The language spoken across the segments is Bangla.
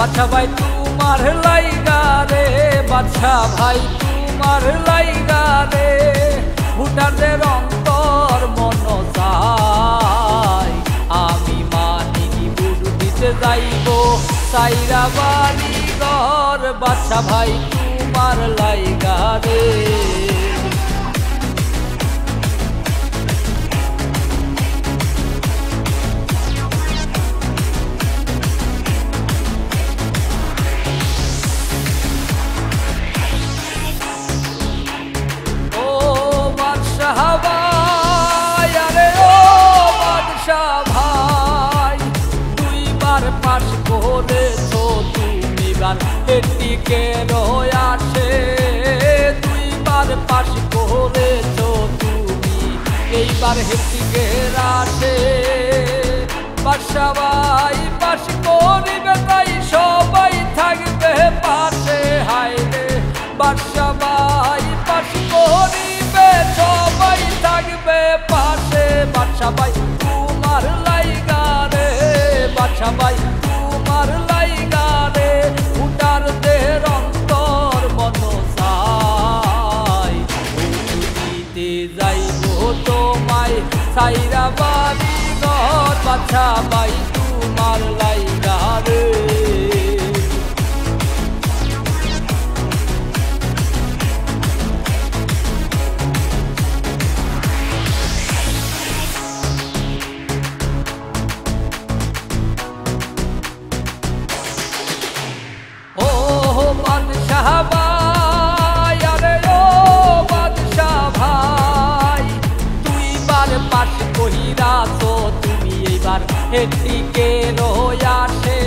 বাদশা ভাই তোমার লাইগা রে, বাদশা ভাই তোমার লাইগা রে, ভুটানের অন্তর মন চাই আমি মানিকি বুট দিতে যাইব সাইরা বাড়ি ঘর, বাদশা ভাই তোমার লাইগা রে। পাশ করেছো তুমি বার হেটিকে রয়াসে, দুইবার পাশ করেছো তুমি এইবার হেটিকে রাসে, বাদশা ভাই পাশ করিবে তাই সবাই থাকবে পাশে, হায় রে বাদশা ভাই পাশ করিবে সবাই থাকবে পাশে, বাদশা ভাই তোমার লাইগা রে, বাদশা ভাই তোমার লাইগা রে, উটার দেহের অন্তর মন চাই দিতে যাইব তোমায় সাইরা বাড়ি ঘর, বাদশা ভাই তোমার লাইগা রে। হেটিকে রয়াসে,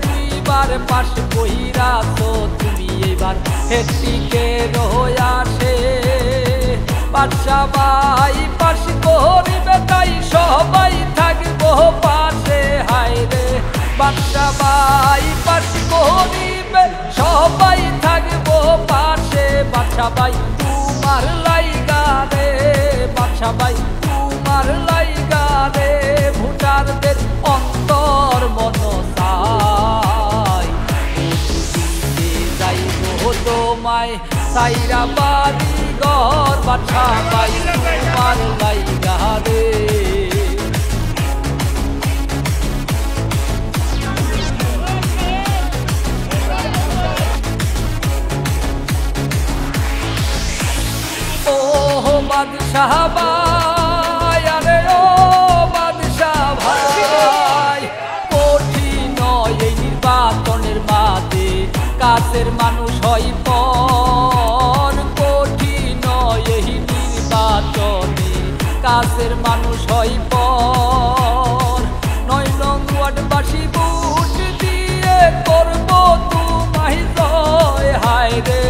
দুইবার পাশ কইরাছো তুমি এইবার হেটিকে রয়াসে, বাদশা ভাই পাশ করিবে তাই সবাই থাকব পাশে, হায় রে বাদশা ভাই পাশ করিবে সবাই থাকব পাশে, বাদশা ভাই তোমার লাইগা রে, বাদশা ভাই তোমার লাইগা রে, ভুটারদের অন্তর মন চাই দিতে যাইব তোমায় সাইরা বাড়ি ঘর, বাদশা ভাই তোমার লাইগা রে। ও বাদশা ভাই আরে ও বাদশা ভাই, কঠিন এই নির্বাচনের মাঝে কাছের মানুষ হয় পর, কঠিন এই নির্বাচনে কাছের মানুষ হয় পর, ৯ নং ওয়ার্ডবাসী ভোট দিয়ে করব তোমায় জয়, হায় রে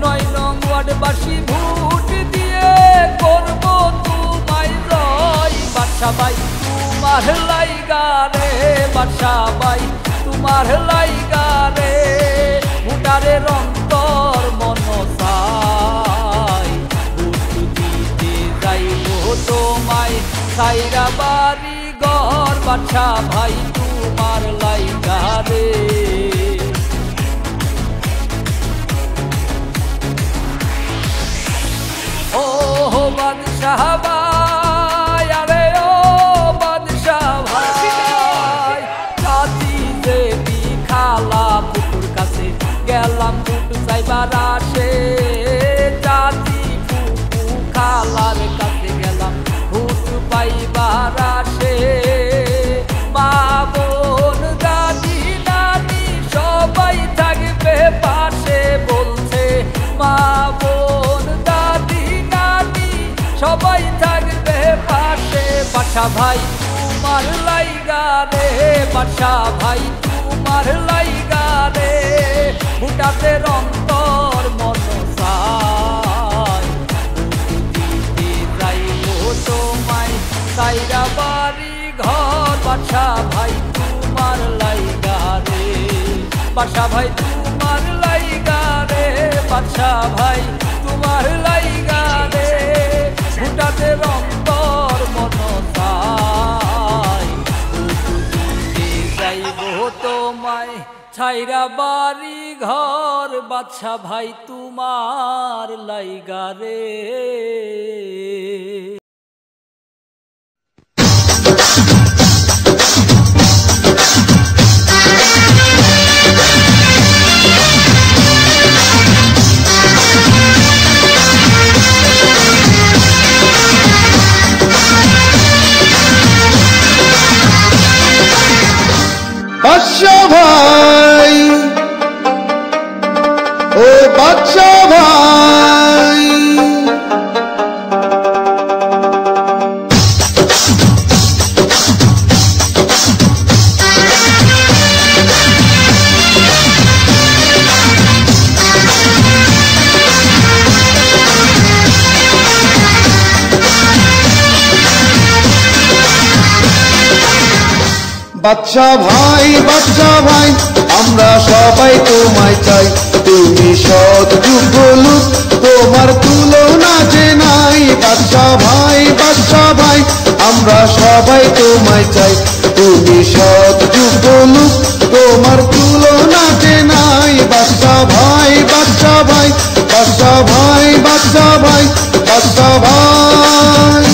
৯ নং ওয়ার্ডবাসী ভোট দিয়ে করব তোমায় জয়, বাদশা ভাই তোমার লাইগা রে, বাদশা ভাই তোমার লাইগা রে, ভুটারের অন্তর মন চাই ভোট দিতে যাইব তোমায় সাইরা বাড়ি ঘর, বাদশা ভাই তোমার লাইগা রে। ও বাদশা ভাই আরে ও বাদশা ভাই, কাছি দেবী খালা পুকুর কাছে গেলাম ভোট চাইবার আসে, চাচি ফুপু খালার কাছে গেলাম ভোট পাইবার আসে, মা বোন দাদি নানি সবাই থাকবে পাশে বলছে, মা বোন দাদি নানি সবাই থাকবে পাশে, বাদশা ভাই তোমার লাইগা রে, বাদশা ভাই তোমার লাইগা রে, ভুটানের অন্তর মন চাই দিতে যাইব তোমায় সাইরা বাড়ি ঘর, বাদশা ভাই তোমার লাইগা রে, বাদশা ভাই তোমার লাইগা রে, বাদশা ভাই তোমার লাইগা রে, ভুটানের অন্তর মন চাই দিতে যাইব তোমায় ছাইরা বাড়ি ঘর বাদশা ভাই তোমার লাইগা রে। বাদশা ভাই ও বাদশা ভাই বাদশা ভাই আমরা সবাই তোমায় চাই, তুমি সৎ যোগ্য লোক তোমার তুলনা যে নাই। বাদশা ভাই আমরা সবাই তোমায় চাই, তুমি সৎ যোগ্য লোক তোমার তুলনা যে নাই। বাদশা ভাই বাদশা ভাই বাদশা ভাই বাদশা ভাই বাদশা ভাই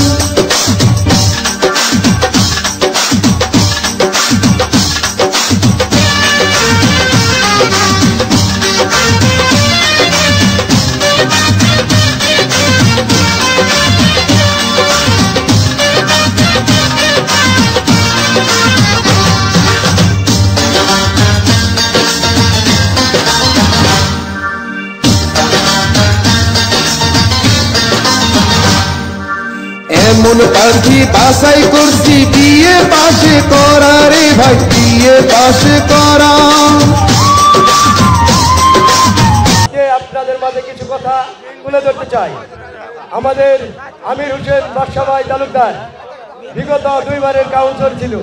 এমন পাখি বাসাই করছি বিয়ে পাশে করা রে ভাই, বিয়ে পাশে করা। আপনাদের মাঝে কিছু কথা তুলে ধরতে চাই। আমাদের আমির হোসেন বাদশা ভাই তালুকদার বিগত 2 বারের কাউন্সিলর ছিল,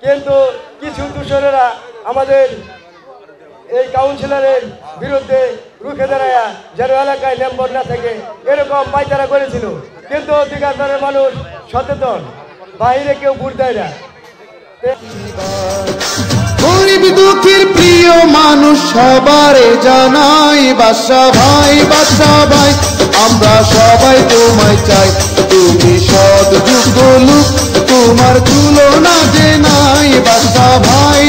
কিন্তু কিছু দূষণেরা আমাদের এই কাউন্সিলরের বিরুদ্ধে রুখে দাঁড়ায়া যেন এলাকায় নম্বর না থাকে এরকম পায়তারা করেছিল। কিন্তু অধিকারের মানুষ সচেতন, বাইরে কেউ ভোট দেয় না। গরিব দুঃখীর প্রিয় মানুষ সবারে জানাই। বাদশা ভাই আমরা সবাই তোমায় চাই, তুমি সৎ যোগ্য লোক তোমার তুলনা যে নাই। বাদশা ভাই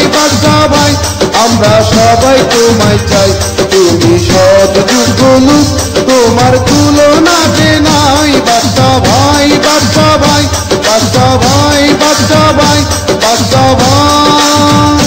আমরা সবাই তোমায় চাই, তুমি সৎ যোগ্য লোক তোমার তুলনা যে নাই। বাদশা ভাই বাদশা ভাই বাদশা ভাই বাদশা ভাই বাদশা ভাই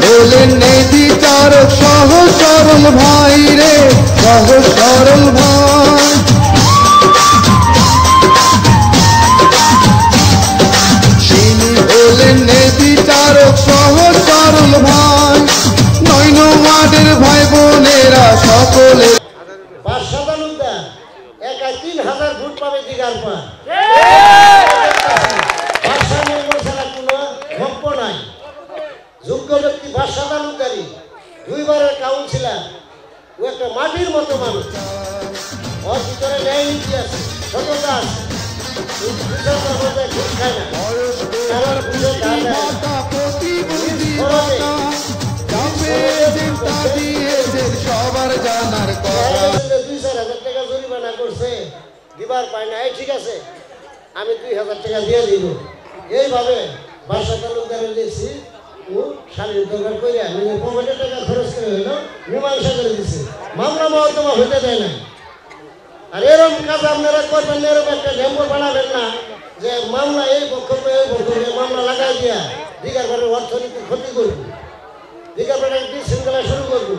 হলেন নেদি চারক সহজ সরল ভাই রে, সহজ সরল ভাই। তিনি হলেন নেদি চারক সহজ সরল ভাই। 9 নং ওয়ার্ডের ভাই বোনেরা সকলে বাদশা তালুকদার একা 3000 ভোট পাবে দিগার পা। বাদশা মেম্বার ছাড়া কোনো ভক্ত নাই। যোগ্য ব্যক্তি বাদশা তালুকদারি 2 বারের কাউন্সিলর, ও একটা মাটির মতো মানুষ। ওর ভিতরে ন্যায় নীতি আছে, সততা আছে, ঘুষ খায় না, কারোর ঘুষে ধার দেয় না। সবার জানার কথা 2-4 হাজার টাকা জরিমানা করছে, দিবার পায় না। ঠিক আছে, আমি 2000 টাকা দিয়ে দিব। এইভাবে বাদশা তালুকদারের দেখছি ও শারীরিক দরকার করে নিজের পকেটের টাকা খরচ করে হইল মীমাংসা করে দিচ্ছে, মামলা মহত্তমা হইতে দেয় না। আর এরকম কাজ আপনারা করবেন, এরকম একটা নম্বর বানাবেন না যে মামলা এই বক্তব্য মামলা লাগাই দিয়া দিঘার পাড়ের অর্থনীতি ক্ষতি করবো, দিঘার পাড়ে বিশৃঙ্খলা শুরু করবো।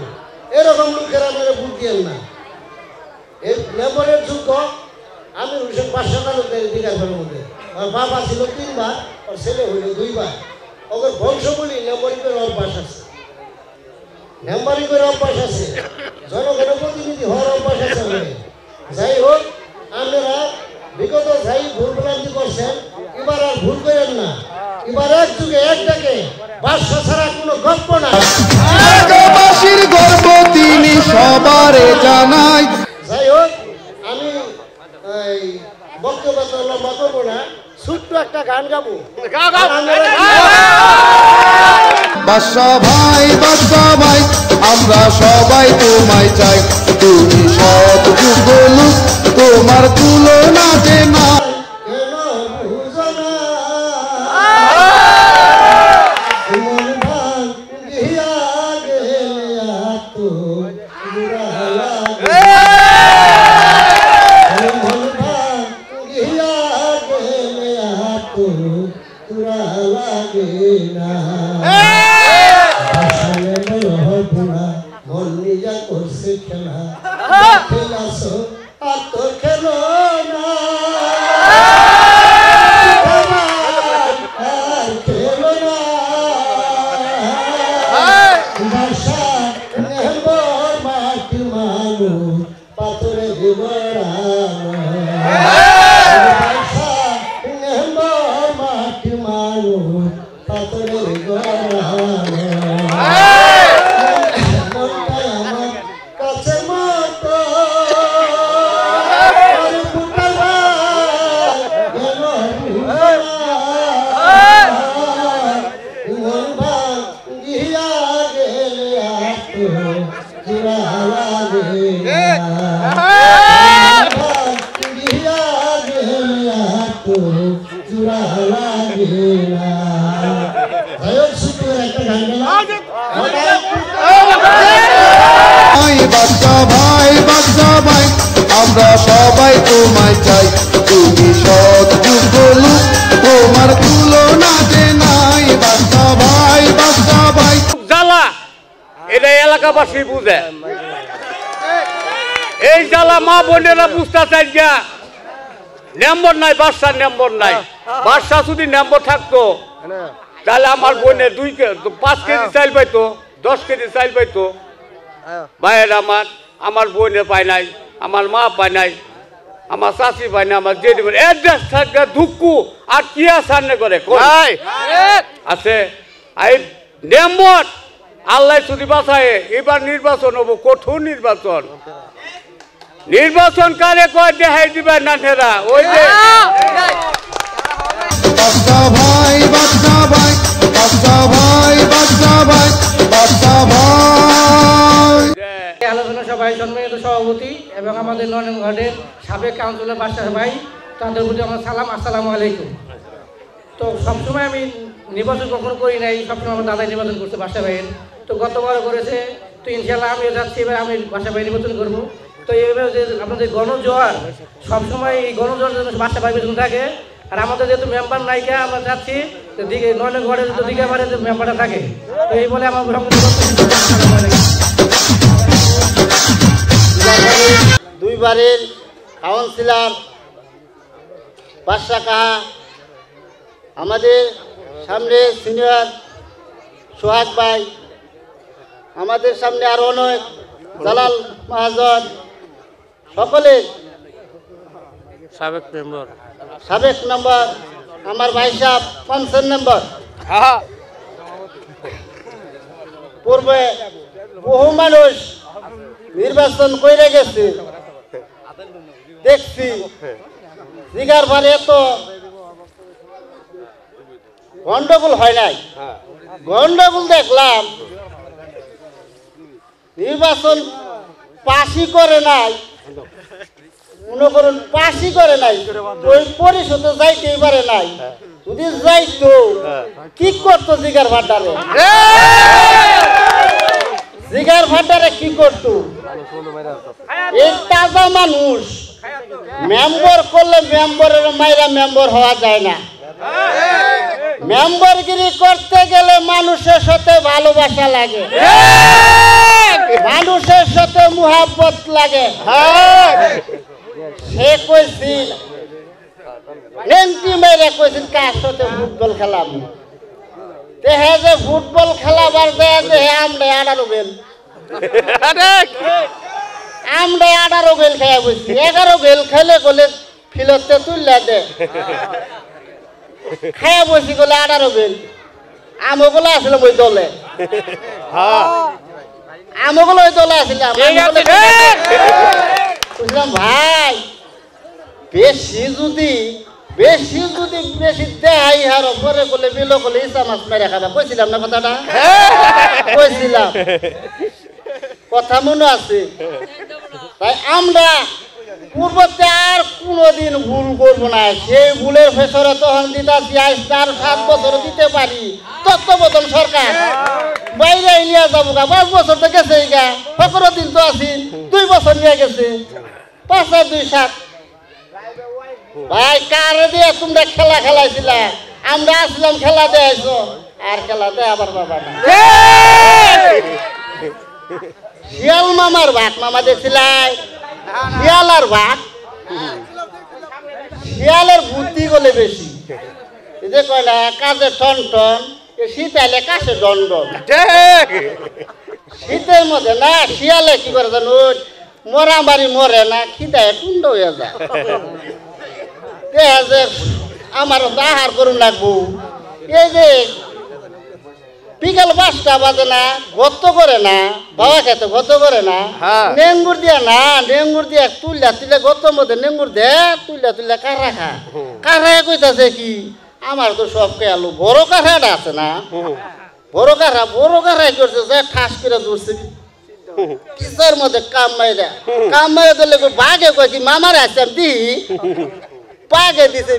এরকম লোকের আপনারা ভোট দিয়েন না। এই মেম্বরের যোগ্য আমির হোসেন বাদশা তালুকদার দিঘার পাড়ের মধ্যে। ওর বাবা ছিল 3 বার, ওর ছেলে হইল 2 বার। ওদের বংশ বলি মেম্বরিকের ওর বাস আছে। মেম্বারি করে অভ্যাস আছে, জনগণের প্রতিনিধি হওয়ার অভ্যাস আছে। যাই হোক, আপনারা বিগত যাই ভুল ভ্রান্তি করছেন, এবার আর ভুল করেন না। এবার এক যুগে একটাকে বাদশা ছাড়া কোনো গল্প না। এলাকাবাসীর গর্ব তিনি সবারে জানাই। যাই হোক, আমি এই বক্তব্য লম্বা করবো না, ছোট্ট একটা গান গাবো। বাদশা ভাই আমরা সবাই তোমায় চাই, তুমি সৎ যোগ্য লোক, তোমার তুলনা যে না। কেন বুঝো না মন ভাঙিয়া গেলে এত বুড়া লাগে, মন ভাঙিয়া গেলে এত বুড়া লাগে না। মন নিজা করছে খেলা, খেলাছ আর তো খেলো না, আর খেলো না। ভাষা নেহবর মাটি মানুষ পাথরে গড়ানো, ভাষা নেহবর মাটি মানুষ পাথরে গড়ানো। বাদশা ভাই আমরা সবাই তোমায় চাই, তুমি সৎ যোগ্য লোক, তোমার তুলনা যে নাই। বাদশা ভাই জ্বালা এটা এলাকাবাসী বুঝে, এই জ্বালা মা বোনেরা বুঝতে চাই গা। নম্বর নাই, বাদশার নম্বর নাই। বাদশা যদি নম্বর থাকতো তাহলে আমার বোনের 5 কেজি চাইল পাইতো, 10 কেজি চাইল পাইতো। ভাইয়ের আমার বোনে পায় নাই, আমার মা পায় নাই, আমার চাষি পায় না, আমার জেঠি পায় অ্যাড্রেস থাকবে দুঃখ আর কি সামনে করে আছে। এই নম্বর আল্লাহ যদি বাঁচায়, এবার নির্বাচন হবো, কঠোর নির্বাচন। নির্বাচন কারে কয় দেখাই দিবে না ঠেরা ওই যে বাদশা ভাই আলোচনা সভায় সম্মানিত সভাপতি এবং আমাদের নয়ন ঘাটের সাবেক কাউন্সিলর বাদশা ভাই, তাদের প্রতি আমার সালাম, আসসালামু আলাইকুম। তো সবসময় আমি নির্বাচন কখনো করি নাই, সবসময় আমার দাদাই নির্বাচন করছে বাদশা ভাইয়ের। তো গতবার করেছে, তো ইনশাল্লাহ আমিও যাচ্ছি, এবার আমি বাদশা ভাই নির্বাচন করবো। তো এইভাবে যে আপনাদের গণজোয়ার, সবসময় এই গণজোয়ার জন্য বাদশা ভাই পেছনে থাকে। আর আমাদের যেহেতু মেম্বার নাইকা, আমরা চাচ্ছি দিকে নয়ন ঘরে যদি দিঘাবারে যে মেম্বারটা থাকে। তো এই বলে আমার দুইবারের কাউন্সিলর বাদশা কাহা, আমাদের সামনে সিনিয়র সোহাগ ভাই, আমাদের সামনে আরো অনেক জালাল মহাজন, সকলে সাবেক মেম্বার, আমার ভাই সাহেব ৫ নম্বর। পূর্বে বহু মানুষ নির্বাচন করে গেছে, দেখছি জিগার বারে তো গন্ডগোল হয় নাই। গন্ডগোল দেখলাম, নির্বাচন পাশই করে নাই, মনে করুন পাশই করে নাই, ওই পরিষদে যাইতেই পারে নাই। যদি যাইতো কি করতো জিগার ভান্ডারে, জিগার ভান্ডারে কি করতো? এই তাজা মানুষ মেম্বার করলে মেম্বারের মাইরা মেম্বার হওয়া যায় না। মেম্বারগিরি করতে গেলে মানুষের সাথে ভালোবাসা লাগে, মানুষের সাথে মুহাব্বত লাগে। সে কইছিল নেন্টি মেরে কইছিল কার সাথে ফুটবল খেলাম, দেহে যে ফুটবল খেলাবার দেয় দেহে আমরা 18 বেল আমরা 18 বেল খেয়ে বসছি 11 বেল খেলে গলে ফিলতে তুললে দে খেয়ে বসি গলে 18 বেল আমগুলো আসলে ওই দলে আমগুলো ওই দলে আসলাম বুঝলাম ভাই বেশি যদি দেয় আর পরে বলে বিলো বলে ইসা মাছ মেরে খাবা কইছিলাম না কথাটা কইছিলাম কথা মনে আছে তাই আমরা পূর্বতে আর কোনোদিন ভুল করবো না সেই ভুলের ফেসরে তখন দিতাছি আজ তার 7 বছর দিতে পারি তত্ত্বাবধান সরকার বাইরে নিয়ে যাবো গা 5 বছর তো গেছে গা 15 দিন তো আছি 2 বছর নিয়ে গেছে 5 আর 2 7 ভাই কারে দিয়ে তোমরা খেলা খেলাইছিলা আমরা আসলাম খেলা দেয়াইছো আর খেলা দেয় আবার বাবা না শিয়াল মামার ভাত মামা দেখছিলাই শিয়াল আর ভাত শিয়ালের বুদ্ধি গলে বেশি এই যে কয় না কাজে টন টন শীতালে কাছে দণ্ডন শীতের মধ্যে না শিয়ালে কি করে জানো মরামারি মরে না খিদায় টুন্ড হয়ে যায় দেখা যে আমার আহার করুন লাগবো এই যে বিকাল 5টা বাজে না গত করে না বাবা খেতে গত করে না নেঙ্গুর দিয়া তুললে গতর মধ্যে নেঙ্গুর দে তুললে কারা কইতাছে কি আমার তো সব খেয়ালো বড় কারাটা আছে না বড় কারাই করছে যে ঠাস করে ধরছে কিসের মধ্যে কাম মাইরা দিলে বাঘে কয় কি মামার আসলাম দি পাগে দিছে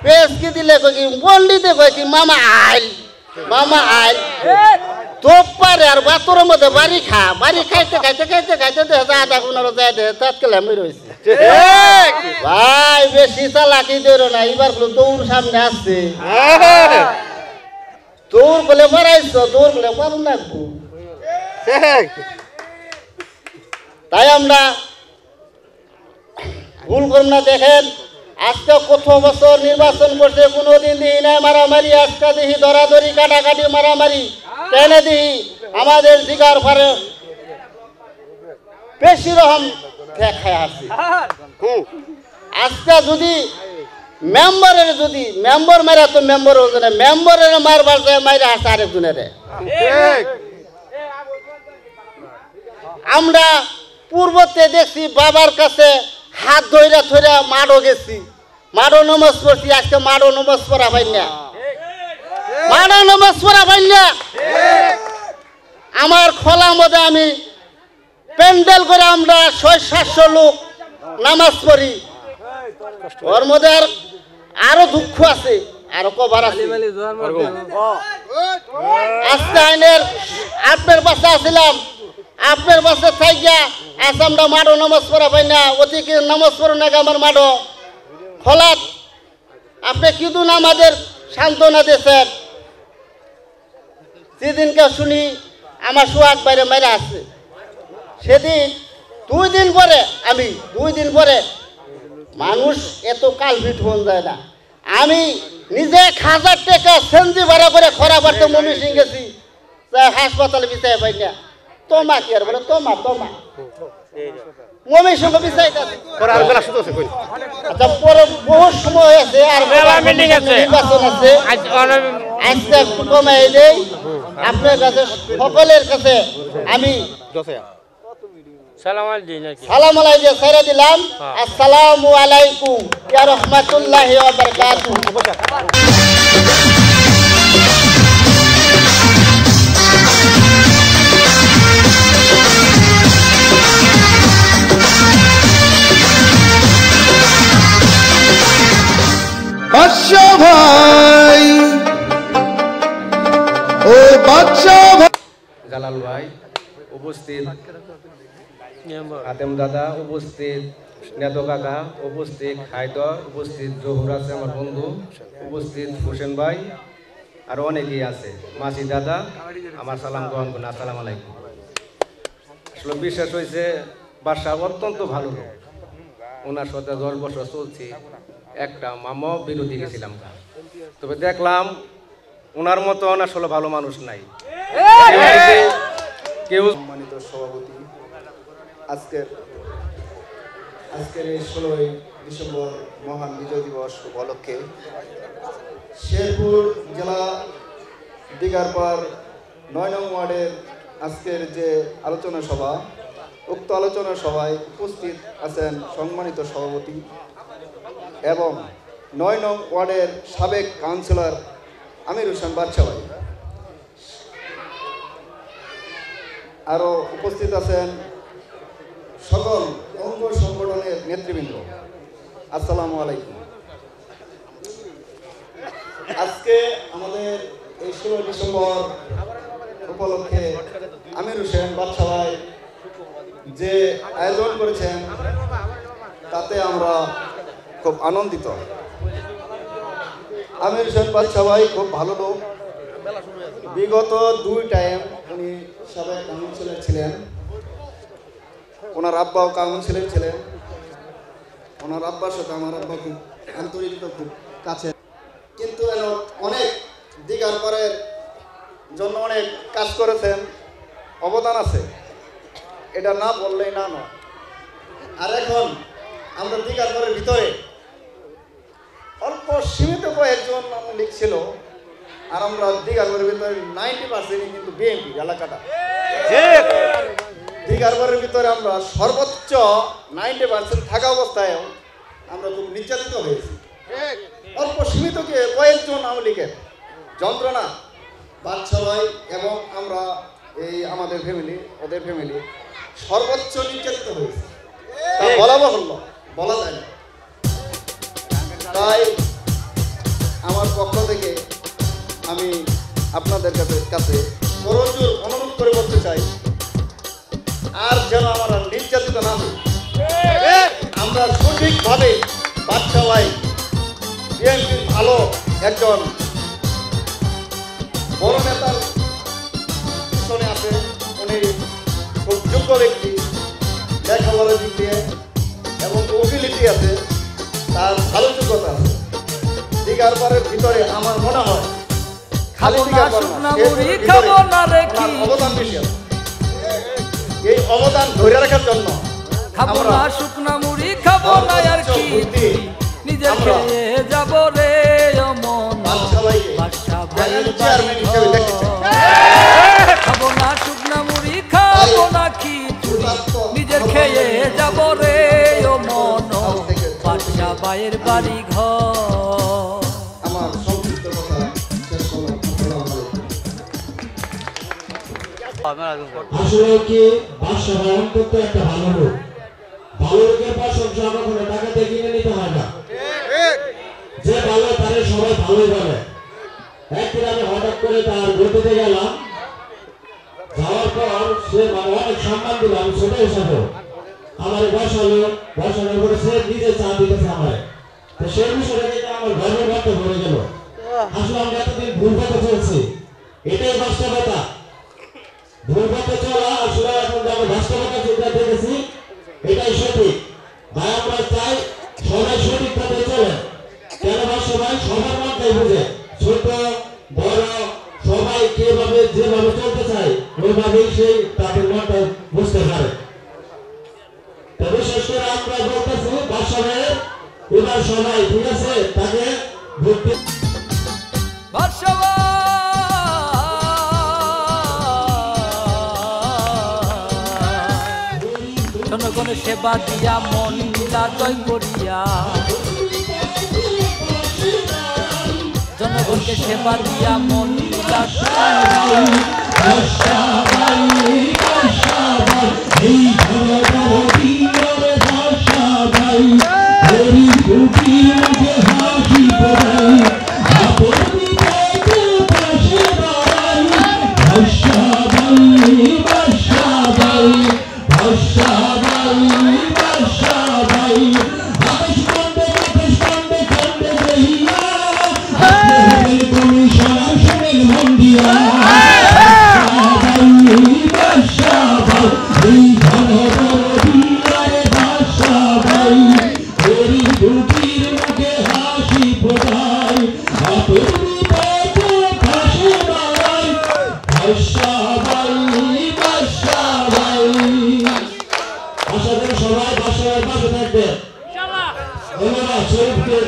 বেশকি দিলে কয় কি বললিতে কয় কি মামা আইল তোপ পারে আর বাতরের মধ্যে বাড়ি খাইতে আধা গুণারও যায় দে তৎকালে আমি রয়েছে ভাই বেশি চালাকি দেরো না এবার দৌড় সামনে আসছে দৌড় বলে মারাইছো দৌড় বলে পারুন না তাই আমরা ভুল করুন না দেখেন আজকে কত বছর নির্বাচন করছে কোনোদিন দিই নাই মারামারি আজকে দেখি দরাদরি কাটাকাটি মারামারি টেনে দিই আমাদের জিগার ফারে বেশি রকম দেখায় আসছে আজকে যদি মেম্বার মেরা তো মেম্বারের মারবার যায় মাইরা আসছে আরেকজনের আমরা পূর্বতে দেখছি বাবার কাছে হাত ধইরা মাড়ো গেছি মাড়ো নমস্কার করছি আজকে মাড়ো নমস্কার করা ভাই না আমার খোলা মধ্যে আমি প্যান্ডেল করে আমরা 600-700 লোক নামাজ পড়ি ওর মধ্যে আরো দুঃখ আছে আরো কবার আছে আজকে আইনের আপনার বাসা আসছিলাম আপনার বাসা থাইয়া আজ আমরা মাঠো নামাজ পড়া পাই না ওদিকে নামাজ পড়ো না আমার মাঠো খোলাত আপনি কিন্তু আমাদের সান্ত্বনা দিয়েছেন যেদিনকে শুনি আমার সোহাগ বাইরে মেরে আসছে সেদিন 2 দিন পরে মানুষ এত কালভিট হন যায় না আমি নিজে 1000 টাকা সেন্দি ভাড়া করে খরা বাড়তে মমি সিং গেছি হাসপাতালে বিচাই পাই না তোমা কি আর বলে তোমা মমির সঙ্গে বিচাইতে আচ্ছা পরে বহু সময় আছে আর নির্বাচন আছে আজকে একটু কমাই দেই আপনার কাছে সকলের কাছে আমি সালাম আলাইকুম ছেড়ে দিলাম আসসালামু আলাইকুম ইয়া রাহমাতুল্লাহি ওয়া বারাকাতুহু বাদশা ভাই ও বাদশা ভাই জালাল ভাই উপস্থিত আতেম দাদা উপস্থিত নেতো কাকা উপস্থিত হায়দর উপস্থিত জহুর আছে আমার বন্ধু উপস্থিত হোসেন ভাই আর অনেকেই আছে মাসি দাদা আমার সালাম গ্রহণ করুন আসসালামু আলাইকুম আসলে বিশ্বাস হয়েছে বাদশা অত্যন্ত ভালো লোক ওনার সাথে 10 বছর চলছি একটা মামা বিরোধী গেছিলাম তবে দেখলাম ওনার মতন আসলে ভালো মানুষ নাই। কেউ সম্মানিত সভাপতি, আজকের এই 16ই ডিসেম্বর মহান বিজয় দিবস উপলক্ষে শেরপুর জেলা দিগারপাড় 9 নং ওয়ার্ডের আজকের যে আলোচনা সভা, উক্ত আলোচনা সভায় উপস্থিত আছেন সম্মানিত সভাপতি এবং 9 নং ওয়ার্ডের সাবেক কাউন্সিলর আমির হোসেন বাদশা ভাই। আরও উপস্থিত আছেন সকল অঙ্গ সংগঠনের নেতৃবৃন্দ। আসসালামু আলাইকুম। আজকে আমাদের এই 16 ডিসেম্বর উপলক্ষে আমির হোসেন বাদশা ভাই যে আয়োজন করেছেন তাতে আমরা খুব আনন্দিত। আমির হোসেন বাদশা ভাই খুব ভালো লোক। বিগত 2 টাইম উনি সাবেক কাউন্সিলর ছিলেন, ওনার আব্বাও কাউন্সিলর ছিলেন। ওনার আব্বার সাথে আমার আব্বা খুব আন্তরিক, খুব কাছে, কিন্তু অনেক দিগারপাড়ের জন্য অনেক কাজ করেছেন, অবদান আছে, এটা না বললেই না নয়। আর এখন আমরা দিগারপাড়ের ভিতরে অল্প সীমিত কয়েকজন লিগ ছিল, আর আমরা দিগারপাড়ের ভিতরে 90% কিন্তু বিএনপি এলাকাটা। দিগারপাড়ের ভিতরে আমরা সর্বোচ্চ 90% থাকা অবস্থায়ও আমরা খুব নির্যাতিত হয়েছি। অল্প সীমিত কয়েকজন আওয়ামী লীগের যন্ত্রণা বাদশা ভাই এবং আমরা এই আমাদের ফ্যামিলি, ওদের ফ্যামিলি সর্বোচ্চ নির্যাতিত হয়েছে, তা বলা বাহুল্য, বলা যায় না। তাই আমার পক্ষ থেকে আমি আপনাদের কাছে করজোর অনুরোধ করে বলতে চাই, আর যেন আমরা নির্যাতিত না হই। আমরা সঠিকভাবে বাদশা ভাই বিএনপির ভালো একজন বড় নেতার পিছনে আছে, উনি খুব যোগ্য ব্যক্তি, লেখাপড়ার দিক দিয়ে এবং ওকিলিটি আছে, তার ভালো যোগ্যতা আছে। দিগারপাড়ের ভিতরে আমার মনে হয় খালি দিগারপাড় না, অবদান বেশি আছে। এই অবদান ধরে রাখার জন্য খাবো না শুকনা মুড়ি, খাবো না আর কি নিজে খেয়ে যাব রে মন বাদশা ভাইয়ের চেয়ারম্যান হিসেবে দেখতে চাই। খাবো না শুকনা মুড়ি, খাবো না কি নিজের খেয়ে যাব রে মন বাদশা ভাইয়ের বাড়ি ঘর। আমার সংক্ষিপ্ত কথা শেষ করলাম। আসলে কি বাদশা ভাই অন্তত একটা ভালো লোক। ভালো লোকের প্রশংসা কখনো টাকাতে কিনে নিতে হয় না। যে ভালো তারে সবাই ভালোই বলে। একদিন আমি হঠাৎ করে তার গতিতে গেলাম, যাওয়ার পর সে অনেক সম্মান দিল। আমি ছোট হিসাবে আমার বসানোর পরে সে নিজে চা দিতেছে আমার। তো সেই বিষয়টা কিন্তু আমার গর্বের মধ্যে ভরে গেল। আসলে আমরা এতদিন ভুল পথে চলছি, এটাই বাস্তবতা। ভুল পথে চলা আসলে এখন যে আমরা বাস্তবতা চিন্তা দেখেছি, এটাই সঠিক। ভাই আমরা চাই সবাই সঠিক পথে চলে। কেন সবাই সবার মনটাই বুঝে, ছোট বড় সবাই কিভাবে যেভাবে চলতে চায় ওইভাবেই সেই তাদের মনটা বুঝতে পারে। বিশেষ করে আমরা বলতেছি বাদশা ভাইয়ের এবার সবাই ঠিক আছে তাকে ভোট বাদশা জনগণের সেবা দিয়া মন জয় করিয়া, জনগণকে সেবা দিয়া মন হাসি ফোটায় বাদশাহ ভাই আশা করি সবাই বাদশাহের পাশে থাকবে।